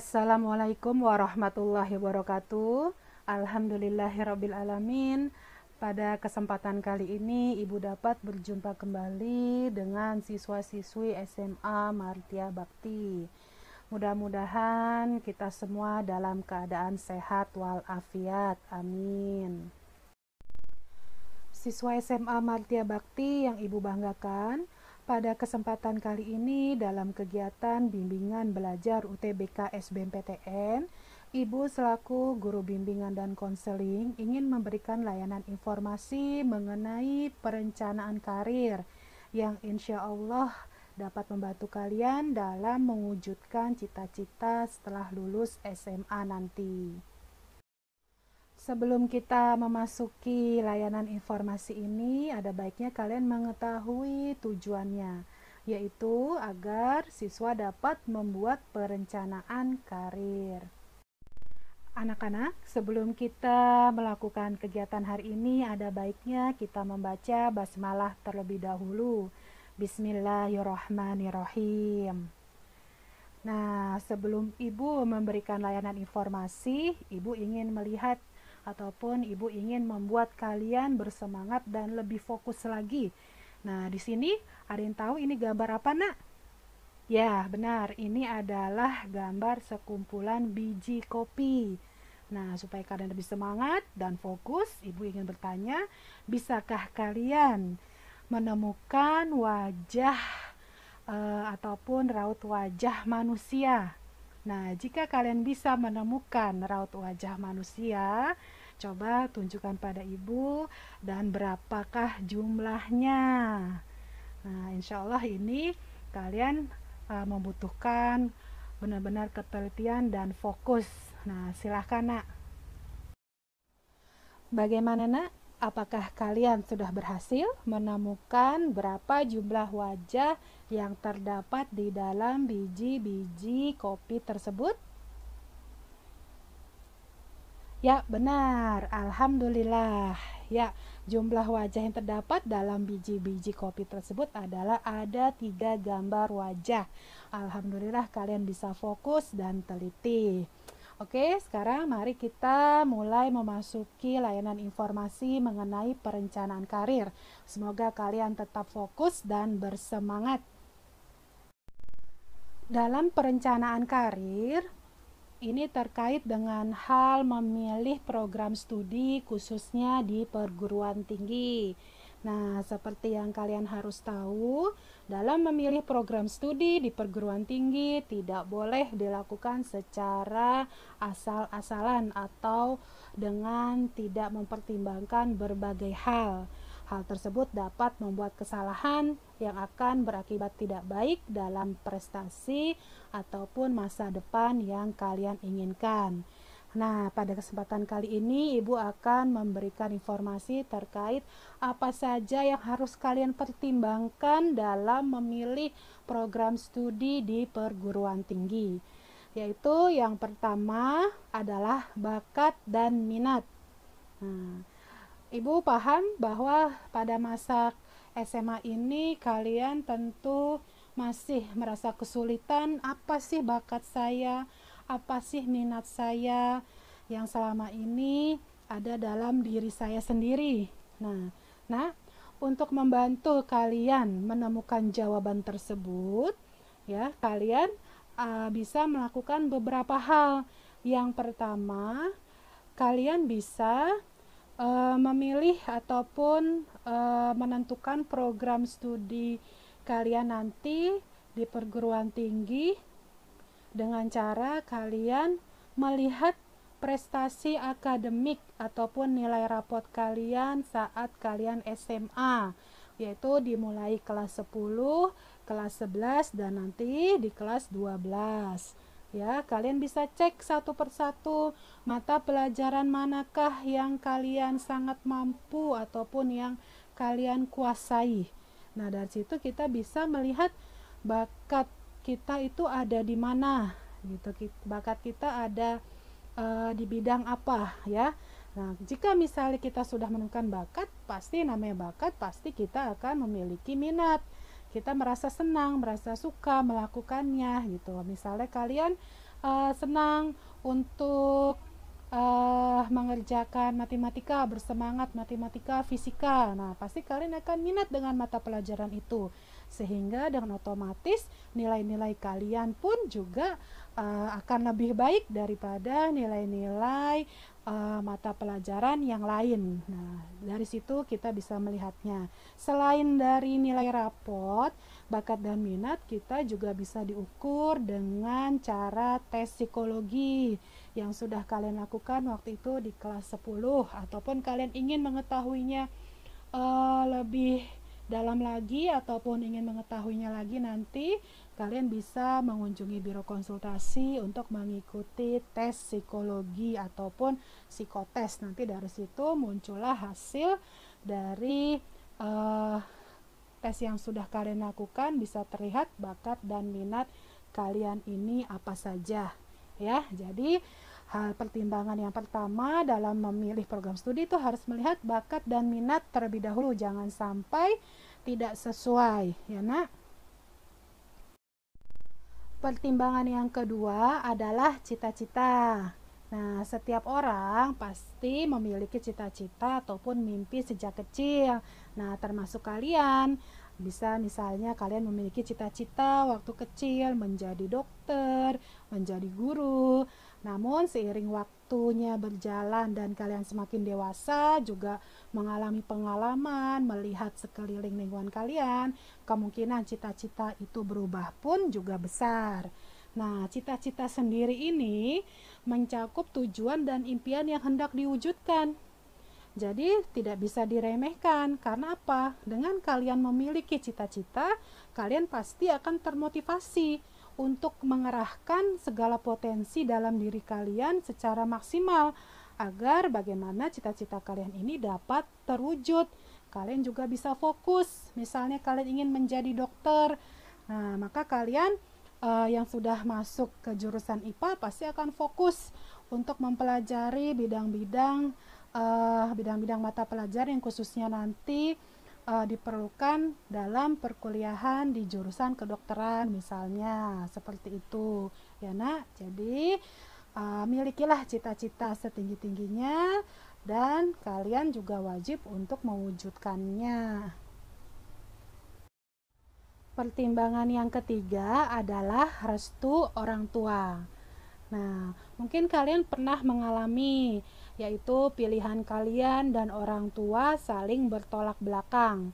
Assalamualaikum warahmatullahi wabarakatuh. Alhamdulillahirabbil alamin. Pada kesempatan kali ini Ibu dapat berjumpa kembali dengan siswa-siswi SMA Martia Bakti. Mudah-mudahan kita semua dalam keadaan sehat walafiat. Amin. Siswa SMA Martia Bakti yang Ibu banggakan, pada kesempatan kali ini dalam kegiatan bimbingan belajar UTBK SBMPTN, Ibu selaku guru bimbingan dan konseling ingin memberikan layanan informasi mengenai perencanaan karir yang insya Allah dapat membantu kalian dalam mewujudkan cita-cita setelah lulus SMA nanti. Sebelum kita memasuki layanan informasi ini, ada baiknya kalian mengetahui tujuannya, yaitu agar siswa dapat membuat perencanaan karir. Anak-anak, sebelum kita melakukan kegiatan hari ini, ada baiknya kita membaca basmalah terlebih dahulu. Bismillahirrahmanirrahim. Nah, sebelum Ibu memberikan layanan informasi, Ibu ingin melihat ataupun Ibu ingin membuat kalian bersemangat dan lebih fokus lagi. Nah, di sini ada yang tahu ini gambar apa, Nak? Ya, benar. Ini adalah gambar sekumpulan biji kopi. Nah, supaya kalian lebih semangat dan fokus, Ibu ingin bertanya, bisakah kalian menemukan wajah ataupun raut wajah manusia? Nah, jika kalian bisa menemukan raut wajah manusia, coba tunjukkan pada Ibu dan berapakah jumlahnya. Nah, insya Allah ini kalian membutuhkan benar-benar ketelitian dan fokus. Nah, silahkan, Nak. Bagaimana, Nak? Apakah kalian sudah berhasil menemukan berapa jumlah wajah yang terdapat di dalam biji-biji kopi tersebut? Ya, benar. Alhamdulillah. Ya, jumlah wajah yang terdapat dalam biji-biji kopi tersebut adalah ada 3 gambar wajah. Alhamdulillah kalian bisa fokus dan teliti. Oke, sekarang mari kita mulai memasuki layanan informasi mengenai perencanaan karir. Semoga kalian tetap fokus dan bersemangat. Dalam perencanaan karir, ini terkait dengan hal memilih program studi khususnya di perguruan tinggi. Nah, seperti yang kalian harus tahu, dalam memilih program studi di perguruan tinggi tidak boleh dilakukan secara asal-asalan atau dengan tidak mempertimbangkan berbagai hal. Hal tersebut dapat membuat kesalahan yang akan berakibat tidak baik dalam prestasi ataupun masa depan yang kalian inginkan. Nah, pada kesempatan kali ini Ibu akan memberikan informasi terkait apa saja yang harus kalian pertimbangkan dalam memilih program studi di perguruan tinggi. Yaitu yang pertama adalah bakat dan minat. Nah, Ibu paham bahwa pada masa SMA ini kalian tentu masih merasa kesulitan, apa sih bakat saya, apa sih minat saya yang selama ini ada dalam diri saya sendiri. Nah, untuk membantu kalian menemukan jawaban tersebut, ya, kalian bisa melakukan beberapa hal. Yang pertama, kalian bisa memilih ataupun menentukan program studi kalian nanti di perguruan tinggi dengan cara kalian melihat prestasi akademik ataupun nilai rapot kalian saat kalian SMA, yaitu dimulai kelas 10, kelas 11 dan nanti di kelas 12. Ya, kalian bisa cek satu persatu mata pelajaran manakah yang kalian sangat mampu ataupun yang kalian kuasai. Nah, dari situ kita bisa melihat bakat kita itu ada di mana gitu. Bakat kita ada di bidang apa, ya. Nah, jika misalnya kita sudah menemukan bakat, pasti namanya bakat, pasti kita akan memiliki minat. Kita merasa senang, merasa suka melakukannya gitu. Misalnya kalian senang untuk mengerjakan matematika, bersemangat matematika, fisika. Nah, pasti kalian akan minat dengan mata pelajaran itu. Sehingga dengan otomatis nilai-nilai kalian pun juga akan lebih baik daripada nilai-nilai mata pelajaran yang lain. Nah, dari situ kita bisa melihatnya. Selain dari nilai rapot, bakat dan minat kita juga bisa diukur dengan cara tes psikologi yang sudah kalian lakukan waktu itu di kelas 10, ataupun kalian ingin mengetahuinya lebih dalam lagi ataupun ingin mengetahuinya lagi, nanti kalian bisa mengunjungi biro konsultasi untuk mengikuti tes psikologi ataupun psikotes. Nanti dari situ muncullah hasil dari uh, tes yang sudah kalian lakukan, bisa terlihat bakat dan minat kalian ini apa saja ya. Jadi hal pertimbangan yang pertama dalam memilih program studi itu harus melihat bakat dan minat terlebih dahulu, jangan sampai tidak sesuai ya nak. Pertimbangan yang kedua adalah cita-cita. Nah, setiap orang pasti memiliki cita-cita ataupun mimpi sejak kecil. Nah, termasuk kalian. Bisa misalnya kalian memiliki cita-cita waktu kecil menjadi dokter, menjadi guru. Namun seiring waktunya berjalan dan kalian semakin dewasa, juga mengalami pengalaman, melihat sekeliling lingkungan kalian, kemungkinan cita-cita itu berubah pun juga besar. Nah, cita-cita sendiri ini mencakup tujuan dan impian yang hendak diwujudkan. Jadi tidak bisa diremehkan. Karena apa? Dengan kalian memiliki cita-cita, kalian pasti akan termotivasi untuk mengerahkan segala potensi dalam diri kalian secara maksimal agar bagaimana cita-cita kalian ini dapat terwujud. Kalian juga bisa fokus. Misalnya kalian ingin menjadi dokter. Nah, maka kalian yang sudah masuk ke jurusan IPA pasti akan fokus untuk mempelajari bidang-bidang mata pelajaran yang khususnya nanti diperlukan dalam perkuliahan di jurusan kedokteran misalnya, seperti itu ya nak. Jadi milikilah cita-cita setinggi-tingginya dan kalian juga wajib untuk mewujudkannya. Pertimbangan yang ketiga adalah restu orang tua. Nah, mungkin kalian pernah mengalami, yaitu pilihan kalian dan orang tua saling bertolak belakang.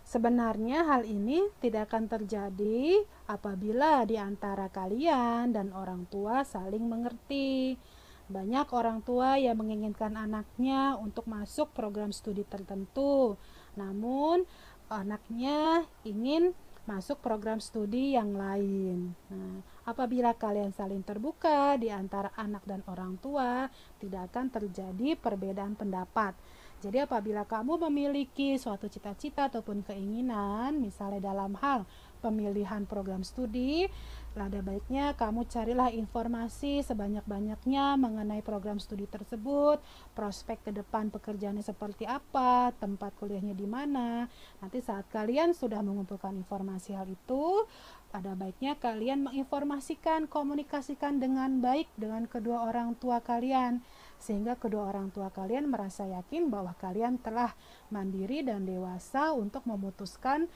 Sebenarnya hal ini tidak akan terjadi apabila di antara kalian dan orang tua saling mengerti. Banyak orang tua yang menginginkan anaknya untuk masuk program studi tertentu, namun anaknya ingin masuk program studi yang lain. Nah, apabila kalian saling terbuka di antara anak dan orang tua, tidak akan terjadi perbedaan pendapat. Jadi apabila kamu memiliki suatu cita-cita ataupun keinginan, misalnya dalam hal pemilihan program studi, ada baiknya kamu carilah informasi sebanyak-banyaknya mengenai program studi tersebut, prospek ke depan pekerjaannya seperti apa, tempat kuliahnya di mana. Nanti saat kalian sudah mengumpulkan informasi hal itu, ada baiknya kalian menginformasikan, komunikasikan dengan baik dengan kedua orang tua kalian, sehingga kedua orang tua kalian merasa yakin bahwa kalian telah mandiri dan dewasa untuk memutuskan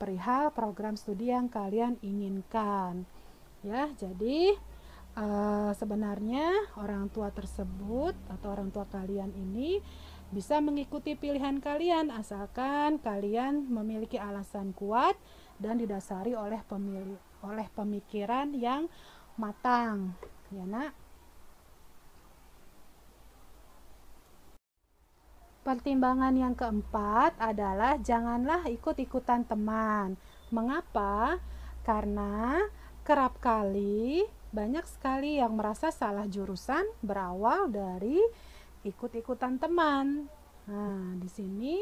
perihal program studi yang kalian inginkan. Ya, jadi sebenarnya orang tua tersebut atau orang tua kalian ini bisa mengikuti pilihan kalian asalkan kalian memiliki alasan kuat dan didasari oleh pemikiran yang matang, ya nak. Pertimbangan yang keempat adalah janganlah ikut-ikutan teman. Mengapa? Karena kerap kali banyak sekali yang merasa salah jurusan berawal dari ikut-ikutan teman. Nah, di sini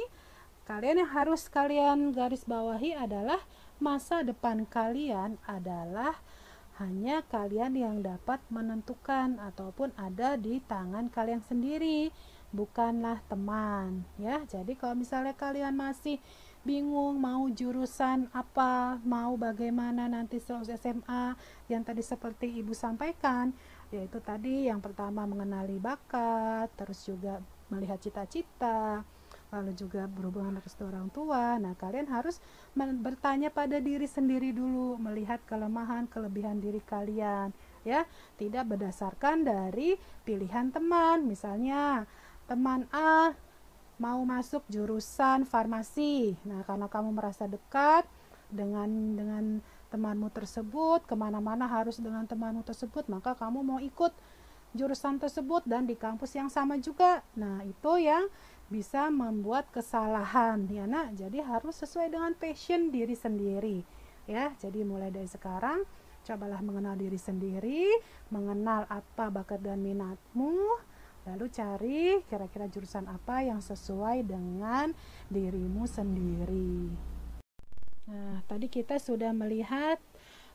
kalian yang harus kalian garis bawahi adalah masa depan kalian adalah hanya kalian yang dapat menentukan ataupun ada di tangan kalian sendiri, bukanlah teman ya. Jadi kalau misalnya kalian masih bingung mau jurusan apa, mau bagaimana nanti setelah SMA, yang tadi seperti Ibu sampaikan, yaitu tadi yang pertama mengenali bakat, terus juga melihat cita-cita, lalu juga berhubungan restu orang tua. Nah, kalian harus bertanya pada diri sendiri dulu, melihat kelemahan kelebihan diri kalian, ya, tidak berdasarkan dari pilihan teman. Misalnya teman A mau masuk jurusan farmasi. Nah, karena kamu merasa dekat dengan temanmu tersebut, kemana-mana harus dengan temanmu tersebut, maka kamu mau ikut jurusan tersebut dan di kampus yang sama juga. Nah, itu yang bisa membuat kesalahan, ya nak. Jadi harus sesuai dengan passion diri sendiri, ya. Jadi mulai dari sekarang cobalah mengenal diri sendiri, mengenal apa bakat dan minatmu, lalu cari kira-kira jurusan apa yang sesuai dengan dirimu sendiri. Nah, tadi kita sudah melihat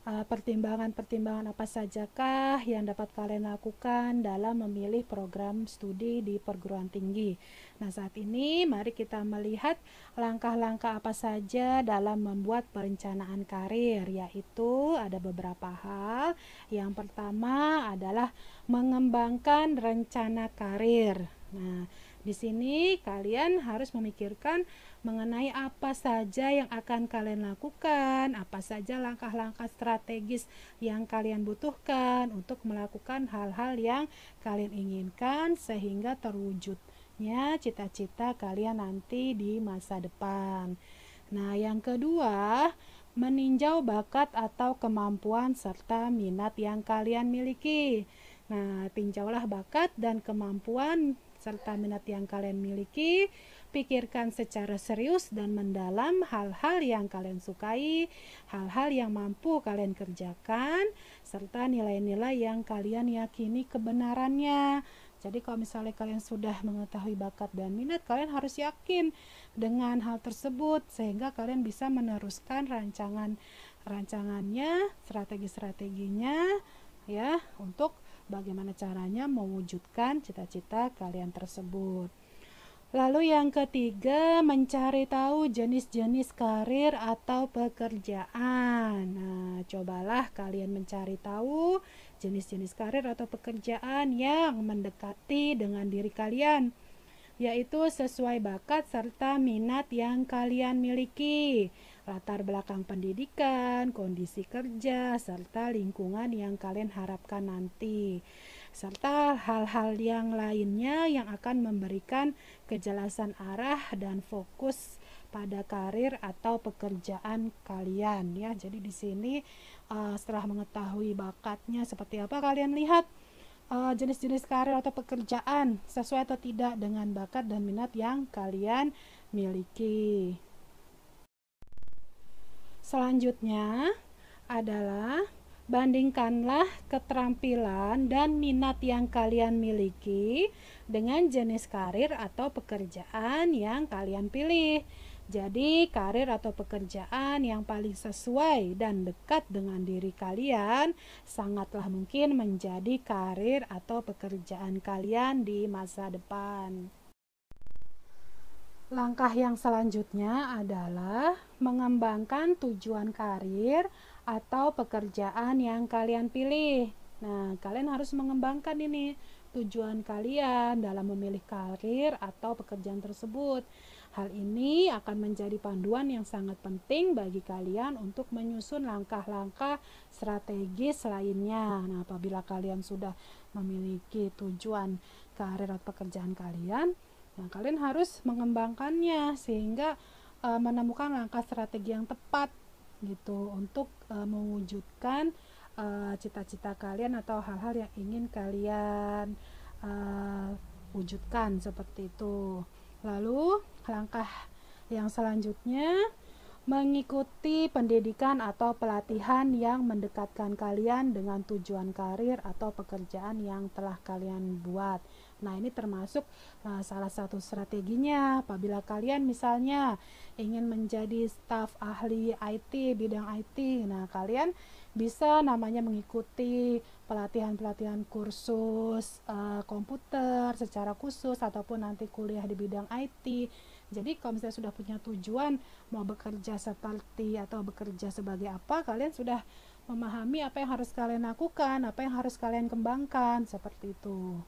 pertimbangan-pertimbangan apa sajakah yang dapat kalian lakukan dalam memilih program studi di perguruan tinggi. Nah, saat ini mari kita melihat langkah-langkah apa saja dalam membuat perencanaan karir, yaitu ada beberapa hal. Yang pertama adalah mengembangkan rencana karir. Nah, di sini kalian harus memikirkan mengenai apa saja yang akan kalian lakukan, apa saja langkah-langkah strategis yang kalian butuhkan untuk melakukan hal-hal yang kalian inginkan sehingga terwujudnya cita-cita kalian nanti di masa depan. Nah, yang kedua, meninjau bakat atau kemampuan serta minat yang kalian miliki. Nah, tinjaulah bakat dan kemampuan serta minat yang kalian miliki. Pikirkan secara serius dan mendalam hal-hal yang kalian sukai, hal-hal yang mampu kalian kerjakan, serta nilai-nilai yang kalian yakini kebenarannya. Jadi kalau misalnya kalian sudah mengetahui bakat dan minat, kalian harus yakin dengan hal tersebut sehingga kalian bisa meneruskan rancangannya, strategi-strateginya, ya, untuk bagaimana caranya mewujudkan cita-cita kalian tersebut. Lalu yang ketiga, mencari tahu jenis-jenis karir atau pekerjaan. Nah, cobalah kalian mencari tahu jenis-jenis karir atau pekerjaan yang mendekati dengan diri kalian, yaitu sesuai bakat serta minat yang kalian miliki, latar belakang pendidikan, kondisi kerja, serta lingkungan yang kalian harapkan nanti, serta hal-hal yang lainnya yang akan memberikan kejelasan arah dan fokus pada karir atau pekerjaan kalian, ya. Jadi di sini setelah mengetahui bakatnya seperti apa, kalian lihat jenis-jenis karir atau pekerjaan sesuai atau tidak dengan bakat dan minat yang kalian miliki. Selanjutnya adalah bandingkanlah keterampilan dan minat yang kalian miliki dengan jenis karir atau pekerjaan yang kalian pilih. Jadi, karir atau pekerjaan yang paling sesuai dan dekat dengan diri kalian sangatlah mungkin menjadi karir atau pekerjaan kalian di masa depan. Langkah yang selanjutnya adalah mengembangkan tujuan karir atau pekerjaan yang kalian pilih. Nah, kalian harus mengembangkan ini tujuan kalian dalam memilih karir atau pekerjaan tersebut. Hal ini akan menjadi panduan yang sangat penting bagi kalian untuk menyusun langkah-langkah strategis lainnya. Nah, apabila kalian sudah memiliki tujuan karir atau pekerjaan kalian, nah, kalian harus mengembangkannya sehingga menemukan langkah strategi yang tepat gitu untuk mewujudkan cita-cita kalian atau hal-hal yang ingin kalian wujudkan seperti itu. Lalu langkah yang selanjutnya, mengikuti pendidikan atau pelatihan yang mendekatkan kalian dengan tujuan karir atau pekerjaan yang telah kalian buat. Nah, ini termasuk salah satu strateginya. Apabila kalian misalnya ingin menjadi staf ahli IT, bidang IT, nah kalian bisa namanya mengikuti pelatihan-pelatihan kursus komputer secara khusus ataupun nanti kuliah di bidang IT. Jadi kalau misalnya sudah punya tujuan mau bekerja seperti atau bekerja sebagai apa, kalian sudah memahami apa yang harus kalian lakukan, apa yang harus kalian kembangkan, seperti itu.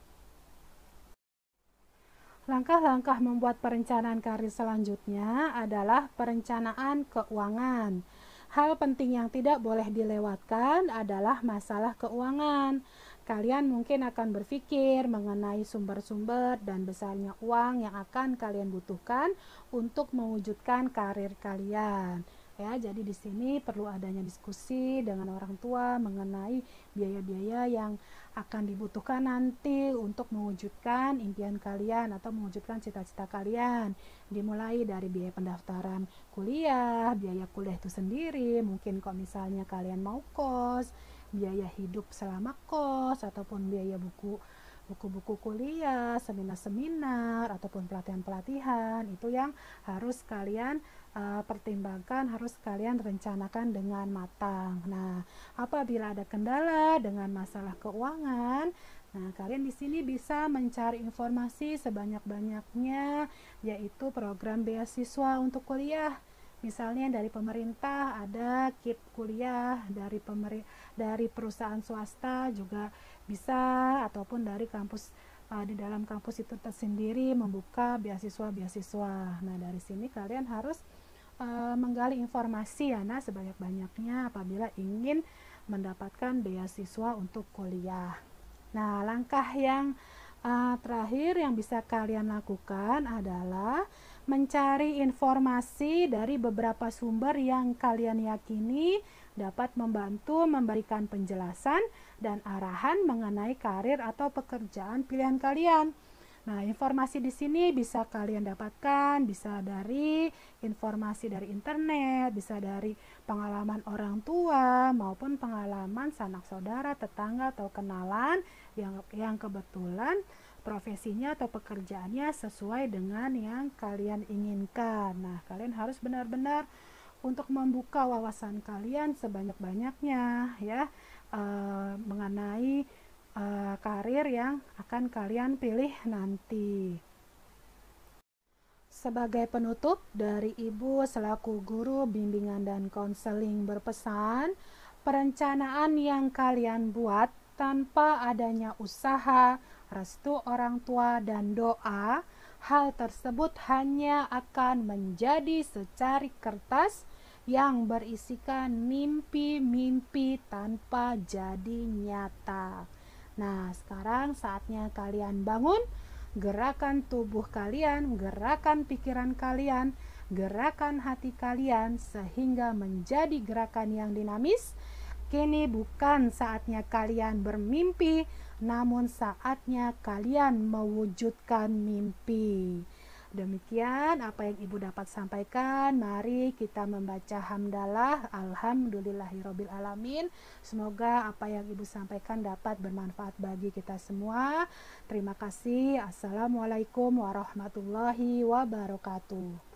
Langkah-langkah membuat perencanaan karir selanjutnya adalah perencanaan keuangan. Hal penting yang tidak boleh dilewatkan adalah masalah keuangan. Kalian mungkin akan berpikir mengenai sumber-sumber dan besarnya uang yang akan kalian butuhkan untuk mewujudkan karir kalian. Ya, jadi di sini perlu adanya diskusi dengan orang tua mengenai biaya-biaya yang akan dibutuhkan nanti untuk mewujudkan impian kalian atau mewujudkan cita-cita kalian. Dimulai dari biaya pendaftaran kuliah, biaya kuliah itu sendiri, mungkin kalau misalnya kalian mau kos, biaya hidup selama kos, ataupun biaya buku-buku kuliah, seminar-seminar, ataupun pelatihan-pelatihan, itu yang harus kalian pertimbangkan, harus kalian rencanakan dengan matang. Nah, apabila ada kendala dengan masalah keuangan, nah kalian di sini bisa mencari informasi sebanyak-banyaknya, yaitu program beasiswa untuk kuliah. Misalnya dari pemerintah ada KIP kuliah, dari perusahaan swasta juga bisa, ataupun dari kampus di dalam kampus itu tersendiri membuka beasiswa-beasiswa. Nah, dari sini kalian harus menggali informasi ya, nah sebanyak-banyaknya apabila ingin mendapatkan beasiswa untuk kuliah. Nah, langkah yang terakhir yang bisa kalian lakukan adalah mencari informasi dari beberapa sumber yang kalian yakini dapat membantu memberikan penjelasan dan arahan mengenai karir atau pekerjaan pilihan kalian. Nah, informasi di sini bisa kalian dapatkan, bisa dari informasi dari internet, bisa dari pengalaman orang tua, maupun pengalaman sanak saudara, tetangga, atau kenalan yang kebetulan profesinya atau pekerjaannya sesuai dengan yang kalian inginkan. Nah, kalian harus benar-benar untuk membuka wawasan kalian sebanyak-banyaknya ya, mengenai karir yang akan kalian pilih nanti. Sebagai penutup, dari Ibu selaku guru bimbingan dan konseling berpesan, perencanaan yang kalian buat tanpa adanya usaha, restu orang tua dan doa, hal tersebut hanya akan menjadi secari kertas yang berisikan mimpi-mimpi tanpa jadi nyata. Nah, sekarang saatnya kalian bangun, gerakan tubuh kalian, gerakan pikiran kalian, gerakan hati kalian sehingga menjadi gerakan yang dinamis. Kini bukan saatnya kalian bermimpi, namun saatnya kalian mewujudkan mimpi. Demikian apa yang Ibu dapat sampaikan. Mari kita membaca hamdalah. Alhamdulillahirabbil alamin. Semoga apa yang Ibu sampaikan dapat bermanfaat bagi kita semua. Terima kasih. Assalamualaikum warahmatullahi wabarakatuh.